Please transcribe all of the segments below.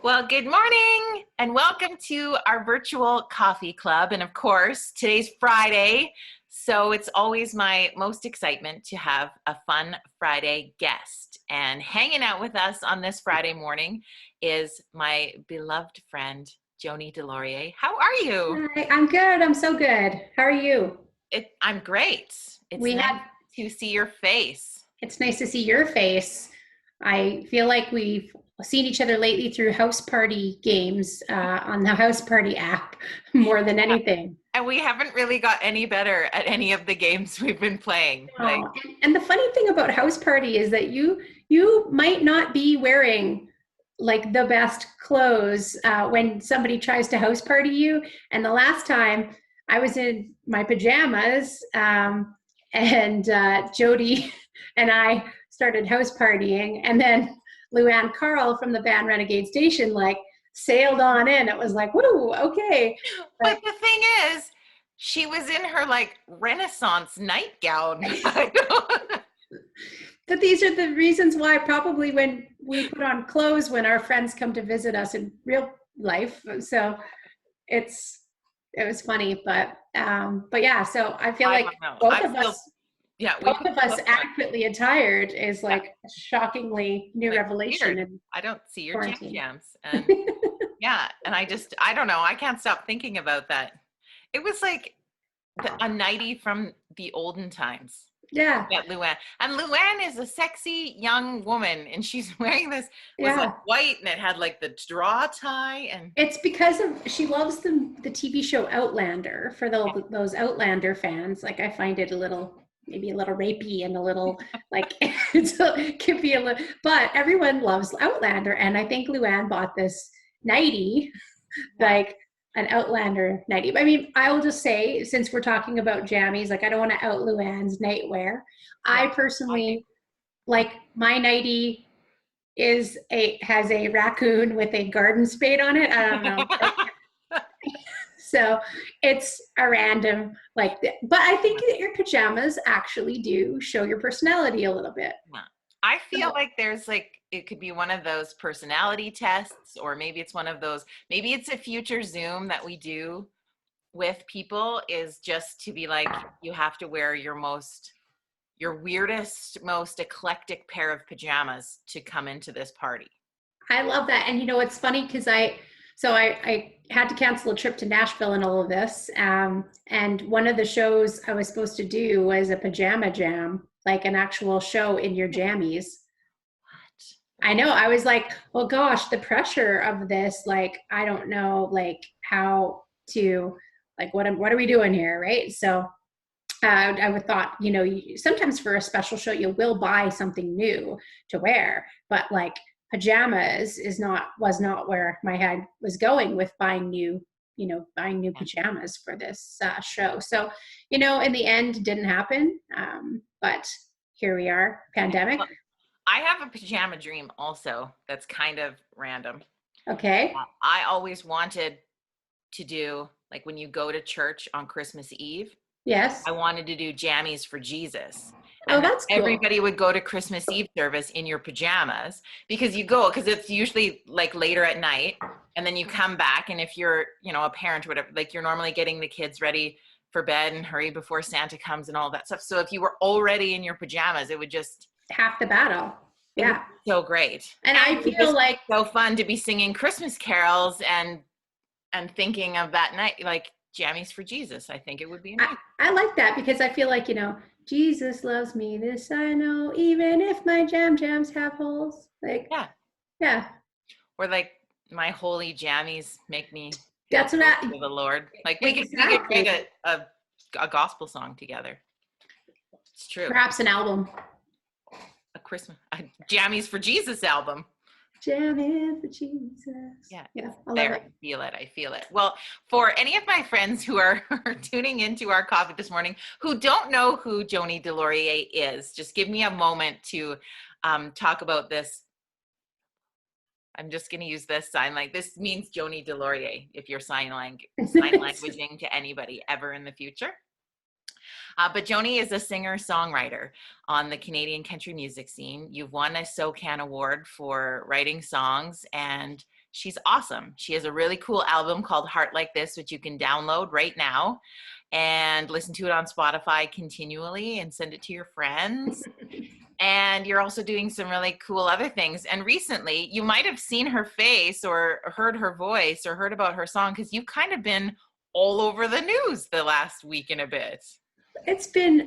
Well, good morning and welcome to our virtual coffee club. And of course, today's Friday, so it's always my most excitement to have a fun Friday guest. And hanging out with us on this Friday morning is my beloved friend, Joni Delaurier. How are you? Hi, I'm good. I'm so good. How are you? I'm great. It's We nice had, to see your face. it's nice to see your face. I feel like we've seen each other lately through house party games on the house party app more than anything. And we haven't really got any better at any of the games we've been playing. Like, And the funny thing about house party is that you might not be wearing like the best clothes when somebody tries to house party you. And the last time I was in my pajamas and Jody and I started house partying, and then Luann Carl from the band Renegade Station like sailed on in. It was like, woo, okay. but But the thing is, she was in her like Renaissance nightgown. But these are the reasons why probably when we put on clothes when our friends come to visit us in real life. So it's it was funny, but yeah. So I feel I like don't know. both I of feel, us yeah, we both put of us clothes on. adequately attired is Yeah, like a shockingly new like revelation weird. in I don't see your jam quarantine. jams. And yeah, and I don't know. I can't stop thinking about that. It was like a nightie from the olden times. Yeah, Yeah, Luann. And Luann is a sexy young woman, and she's wearing this, was like yeah. white, and it had like the draw tie, and It's because of she loves the TV show Outlander for those Outlander fans. Like I find it a little maybe a little rapey and a little like it can be a little, but everyone loves Outlander, and I think Luann bought this nightie, yeah. like an Outlander nightie. I mean, I will just say since we're talking about jammies, like I don't want to out Luann's nightwear. Yeah, I I do. personally like my nightie is a has a raccoon with a garden spade on it. I don't know. So it's a random like, but I think that your pajamas actually do show your personality a little bit. Yeah. I feel So like there's like it could be one of those personality tests, or maybe it's one of those, maybe it's a future Zoom that we do with people, is just to be like, you have to wear your weirdest, most eclectic pair of pajamas to come into this party. I love that. And you know, it's funny because I had to cancel a trip to Nashville and all of this. And one of the shows I was supposed to do was a pajama jam, like an actual show in your jammies. I know. I was like, well, gosh, the pressure of this, like, I don't know, like how to, like, what are we doing here, right? So I would thought, you know, sometimes for a special show, you will buy something new to wear, but like pajamas was not where my head was going with buying buying new Yeah. pajamas for this show. So, you know, in the end, it didn't happen. But here we are, Yeah. pandemic. Well, I have a pajama dream also that's kind of random. Okay. I always wanted to do, like, when you go to church on Christmas Eve, Yes. I wanted to do jammies for Jesus. Oh, And then that's cool. everybody would go to Christmas Eve service in your pajamas, because it's usually like later at night. And then you come back, and if you're, a parent or whatever, like you're normally getting the kids ready for bed and hurry before Santa comes and all that stuff. So if you were already in your pajamas, Half the battle. it would Yeah. be so great. And And I it would feel just like be so fun to be singing Christmas carols and thinking of that night, like jammies for Jesus. I think it would be I, amazing. I like that because I feel like, you know, Jesus loves me, this I know, even if my jams have holes. Like, Yeah. yeah, Or like, my holy jammies make me feel that's what close I to the Lord. Like we could write exactly. a gospel song together. It's true. Perhaps an album. A jammies for Jesus album. Jamming for Jesus. Yeah, Yeah, it's I love there. it. I feel it. I feel it. Well, for any of my friends who are tuning into our coffee this morning who don't know who Joni Delaurier is, just give me a moment to talk about this. I'm just going to use this sign language. This means Joni Delaurier if you're sign languaging to anybody ever in the future. But Joni is a singer-songwriter on the Canadian country music scene. You've won a SOCAN award for writing songs and she's awesome. She has a really cool album called Heart Like This, which you can download right now and listen to it on Spotify continually and send it to your friends. And you're also doing some really cool other things. And recently, you might have seen her face or heard her voice or heard about her song, because you've kind of been all over the news the last week and a bit. It's been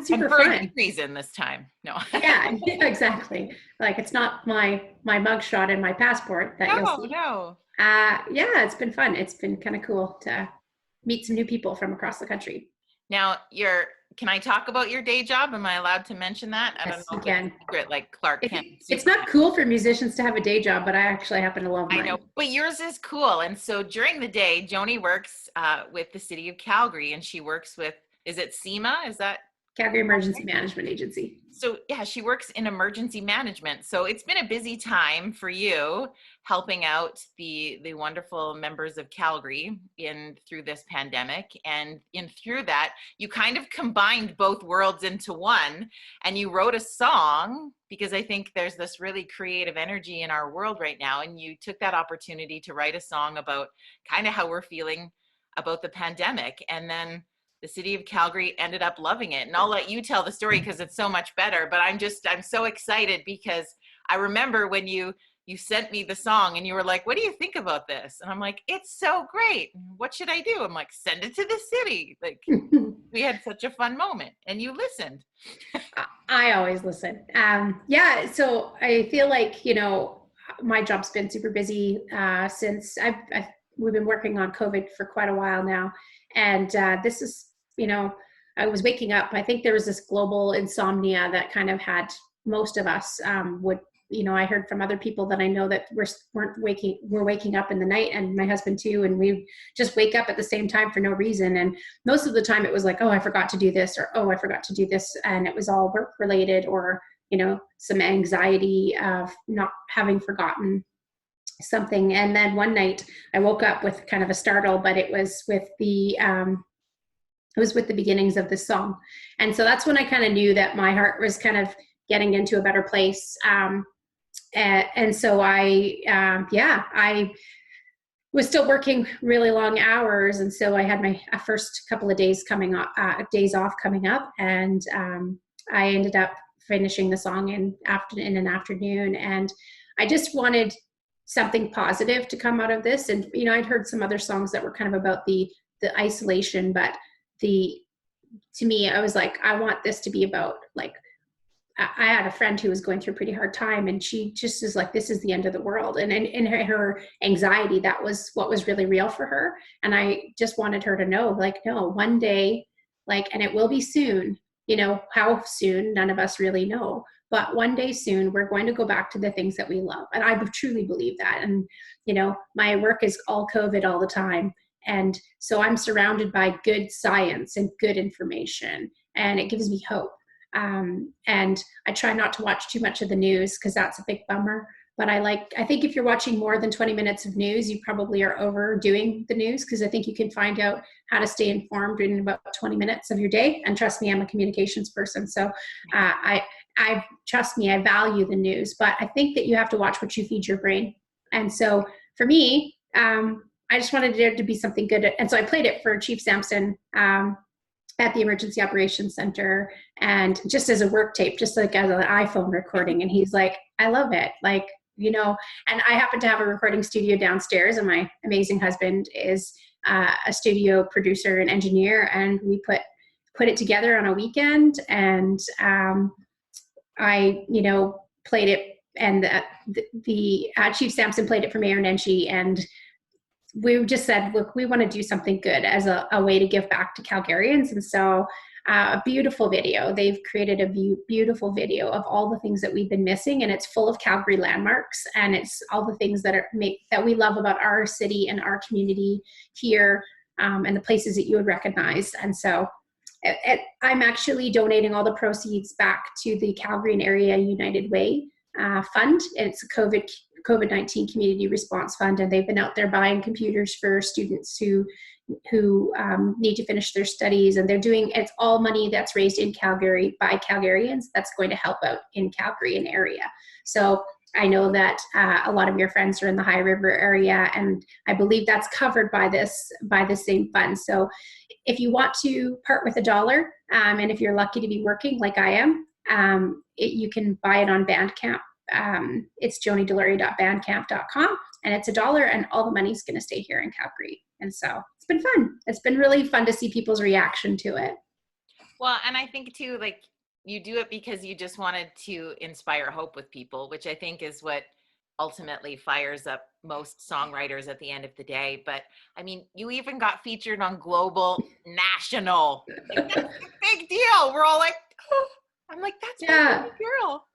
super And for a fun. good reason this time. No. Yeah, exactly. Like it's not my mugshot and my passport that you'll No, see. no. Yeah, it's been fun. It's been kind of cool to meet some new people from across the country. Now, can I talk about your day job? Am I allowed to mention that? I don't Yes, know you if it's can. secret, like Clark Kent. It's not cool for musicians to have a day job, but I actually happen to love I mine. know, but yours is cool. And so during the day, Joni works with the city of Calgary, and she works with, is it SEMA? Is that? Calgary Emergency Management Agency. So yeah, she works in emergency management. So it's been a busy time for you helping out the wonderful members of Calgary through this pandemic. And through that, you kind of combined both worlds into one, and you wrote a song, because I think there's this really creative energy in our world right now. And you took that opportunity to write a song about kind of how we're feeling about the pandemic. And then the city of Calgary ended up loving it. And I'll let you tell the story because it's so much better. But I'm so excited, because I remember when you sent me the song and you were like, what do you think about this? And I'm like, it's so great. What should I do? I'm like, send it to the city. Like, we had such a fun moment, and you listened. I always listen. Yeah, so I feel like, my job's been super busy since we've been working on COVID for quite a while now. And this is, I was waking up. I think there was this global insomnia that kind of had most of us I heard from other people that I know that we're waking up in the night, and my husband too, and we just wake up at the same time for no reason. And most of the time it was like, oh, I forgot to do this, or oh, I forgot to do this. And it was all work related, or, some anxiety of not having forgotten something. And then one night I woke up with kind of a startle, but it was with the beginnings of this song. And so that's when I kind of knew that my heart was kind of getting into a better place. And so I was still working really long hours. And so I had my first couple of days days off coming up. And I ended up finishing the song in an afternoon. And I just wanted something positive to come out of this. And, I'd heard some other songs that were kind of about the isolation, but to me, I was like, I want this to be about, like, I had a friend who was going through a pretty hard time, and she just is like, this is the end of the world. And in her anxiety, that was what was really real for her. And I just wanted her to know, like, no, one day, like, and it will be soon, how soon, none of us really know, but one day soon, we're going to go back to the things that we love. And I truly believe that. And, my work is all COVID all the time. And so I'm surrounded by good science and good information, and it gives me hope. And I try not to watch too much of the news, because that's a big bummer. But I think if you're watching more than 20 minutes of news, you probably are overdoing the news, because I think you can find out how to stay informed in about 20 minutes of your day. And trust me, I'm a communications person. So trust me, I value the news, but I think that you have to watch what you feed your brain. And so for me, I just wanted there to be something good. And so I played it for Chief Sampson at the Emergency Operations Center, and just as a work tape, just like as an iPhone recording. And he's like, I love it. Like, and I happen to have a recording studio downstairs, and my amazing husband is a studio producer and engineer. And we put it together on a weekend. And I, played it, and the Chief Sampson played it for Mayor Nenshi, and we just said, look, we want to do something good as a way to give back to Calgarians. And so a beautiful video. They've created a beautiful video of all the things that we've been missing, and it's full of Calgary landmarks, and it's all the things that we love about our city and our community here, and the places that you would recognize. And so I'm actually donating all the proceeds back to the Calgary and Area United Way fund. It's a COVID-19 community response fund, and they've been out there buying computers for students who need to finish their studies. And it's all money that's raised in Calgary by Calgarians that's going to help out in Calgary and area. So I know that a lot of your friends are in the High River area, and I believe that's covered by the same fund. So if you want to part with $1, and if you're lucky to be working like I am, you can buy it on Bandcamp. It's jonideluria.bandcamp.com, and it's $1, and all the money's going to stay here in Calgary. And so it's been fun. It's been really fun to see people's reaction to it. Well, and I think too, like, you do it because you just wanted to inspire hope with people, which I think is what ultimately fires up most songwriters at the end of the day. But I mean, you even got featured on Global National. Like, that's a big deal. We're all like, oh. I'm like, that's Yeah. my girl.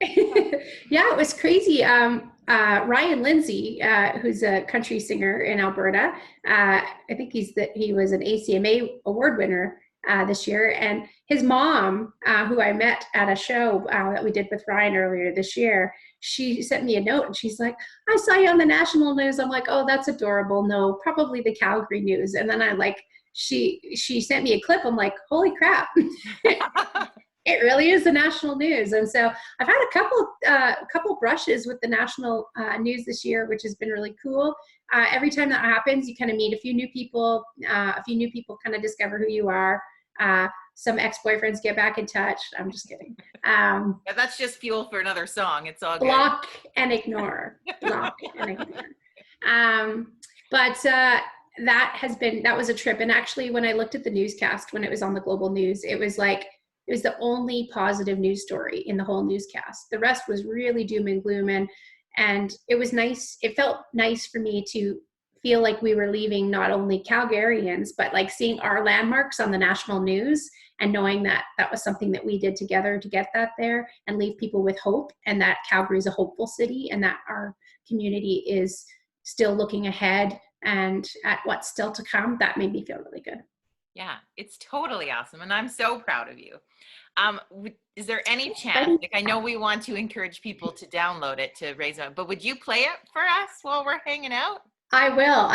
Yeah, it was crazy. Ryan Lindsay, who's a country singer in Alberta, I think he was an ACMA award winner this year, and his mom, who I met at a show that we did with Ryan earlier this year, she sent me a note, and she's like, "I saw you on the national news." I'm like, "Oh, that's adorable." No, probably the Calgary news. And then she sent me a clip. I'm like, "Holy crap!" It really is the national news. And so I've had a couple brushes with the national news this year, which has been really cool. Every time that happens, you kind of meet a few new people kind of discover who you are. Some ex-boyfriends get back in touch. I'm just kidding. Yeah, that's just fuel for another song. It's all good. Block and ignore. Block and ignore. But that was a trip. And actually, when I looked at the newscast, when it was on the Global News, it was the only positive news story in the whole newscast. The rest was really doom and gloom, and it was nice. It felt nice for me to feel like we were leaving not only Calgarians, but like seeing our landmarks on the national news and knowing that that was something that we did together to get that there and leave people with hope, and that Calgary is a hopeful city and that our community is still looking ahead and at what's still to come. That made me feel really good. Yeah, it's totally awesome. And I'm so proud of you. Is there any chance, like, I know we want to encourage people to download it to raise money, but would you play it for us while we're hanging out? I will.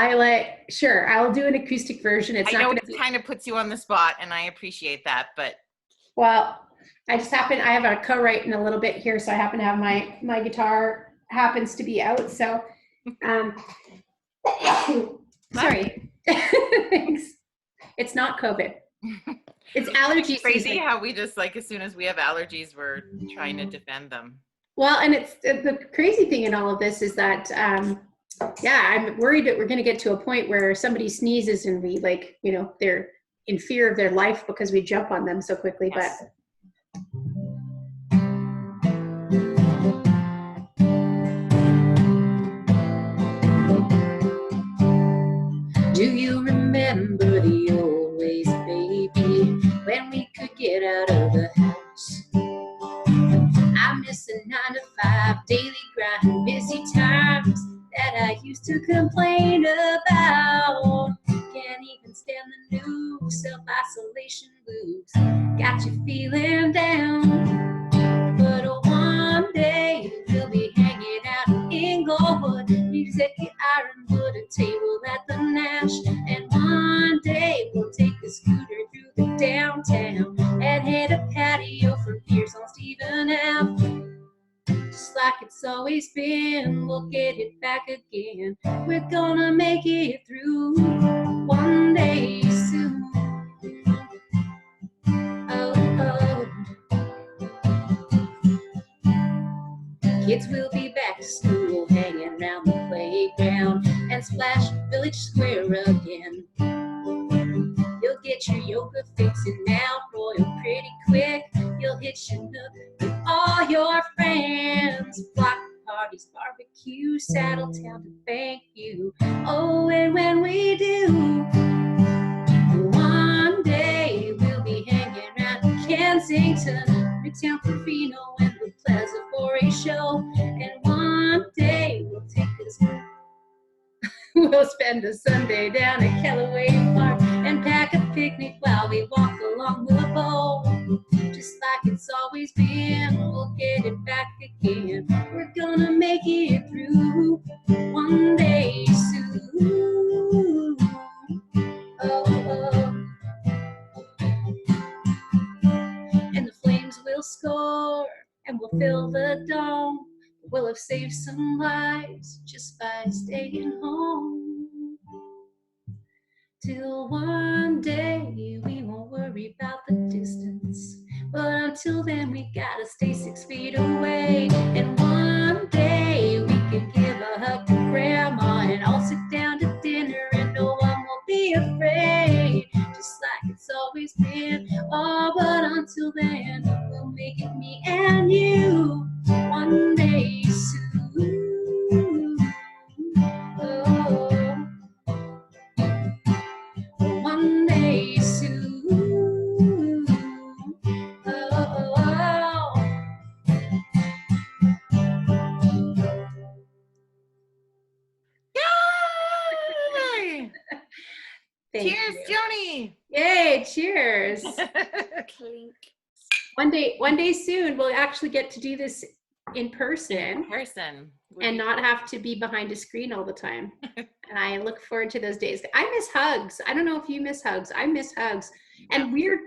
Sure. I'll do an acoustic version. It's I not know going it to be. kind of puts you on the spot, and I appreciate that, but. Well, I have a co-write in a little bit here, so I happen to have my guitar happens to be out. So, sorry. Thanks. It's not COVID. It's allergy crazy season. How we just, like, as soon as we have allergies, we're trying to defend them. Well, and it's the crazy thing in all of this is that, I'm worried that we're going to get to a point where somebody sneezes and we, like, they're in fear of their life because we jump on them so quickly. Yes. But do you remember the old ways, baby, when we could get out of the house? I miss the 9-to-5 daily grind, busy times that I used to complain about. Can't even stand the news, self-isolation blues got you feeling down. But one day we'll be hanging out in Inglewood, music at Ironwood, a table at the Nash. And one day we'll take a scooter through the downtown and hit a patio for beers on Stephen Ave. Just like it's always been, we'll get it back again. We're gonna make it through one day soon. Oh, oh. Kids will be back to school, hanging around the playground and Splash Village Square again. You'll get your yoga fixing out royal pretty quick. You'll hit Chinook with all your friends. Block parties, barbecue, Saddletown to thank you. Oh, and when we do, one day we'll be hanging around Kensington, Midtown for Vino, and the Plaza for a show. And one day we'll spend a Sunday down at Callaway Park and pack a picnic while we walk along the bow. Just like it's always been, we'll get it back again. We're gonna make it through one day soon. Oh, oh. And the Flames will score and we'll fill the dome. We'll have saved some lives just by staying home. Till one day we won't worry about the distance. But until then, we gotta stay 6 feet away. And one day we can give a hug to Grandma and all sit down to dinner and no one will be afraid. Just like it's always been. Oh, but until then, we'll make it me and you one day soon. Oh. One day soon. Oh. Yay! Thank Cheers, you. Joni. Yay, cheers. Clink. One day soon, we'll actually get to do this in person In person. and not have to be behind a screen all the time. And I look forward to those days. I miss hugs. I don't know if you miss hugs. I miss hugs. And weird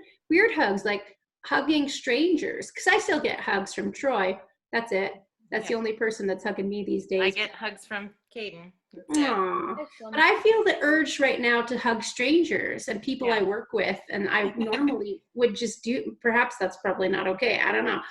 hugs, like hugging strangers. Because I still get hugs from Troy. That's it. That's the only person that's hugging me these days. I get hugs from Caden. Aww. But I feel the urge right now to hug strangers and people I work with, and I normally would just do. Perhaps that's probably not okay. I don't know.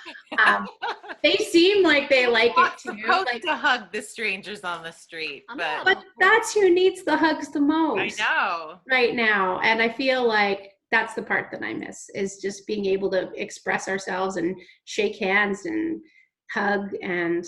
They seem like they like it too. Supposed Like, to hug the strangers on the street, but that's who needs the hugs the most. I know right now, and I feel like that's the part that I miss, is just being able to express ourselves and shake hands and hug, and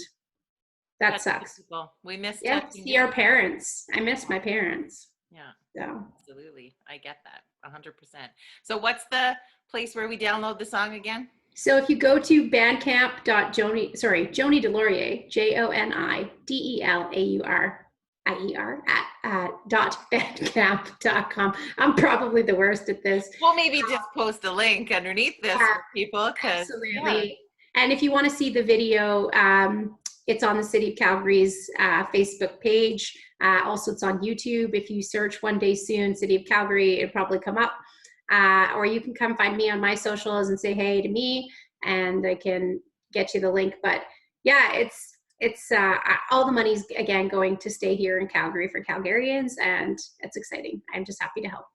that sucks. People. We miss see our parents. I miss my parents. Yeah, so absolutely. I get that 100%. So what's the place where we download the song again? So if you go to bandcamp.joni, Joni Delaurier, JoniDelaurier @bandcamp.com. I'm probably the worst at this. Well, maybe just post a link underneath this for people. Absolutely. And if you want to see the video, it's on the City of Calgary's Facebook page. Also, it's on YouTube. If you search One Day Soon, City of Calgary, it'll probably come up. Or you can come find me on my socials and say hey to me, and I can get you the link. But yeah, it's all the money's again going to stay here in Calgary for Calgarians, and it's exciting. I'm just happy to help.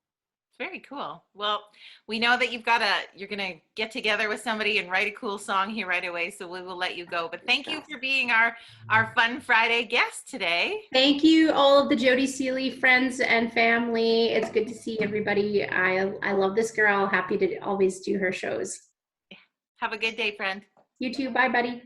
Very cool. Well, we know that you're going to get together with somebody and write a cool song here right away. So we will let you go, but thank you for being our Fun Friday guest today. Thank you, all of the Jody Seeley friends and family. It's good to see everybody. I love this girl. Happy to always do her shows. Have a good day, friend. You too. Bye, buddy.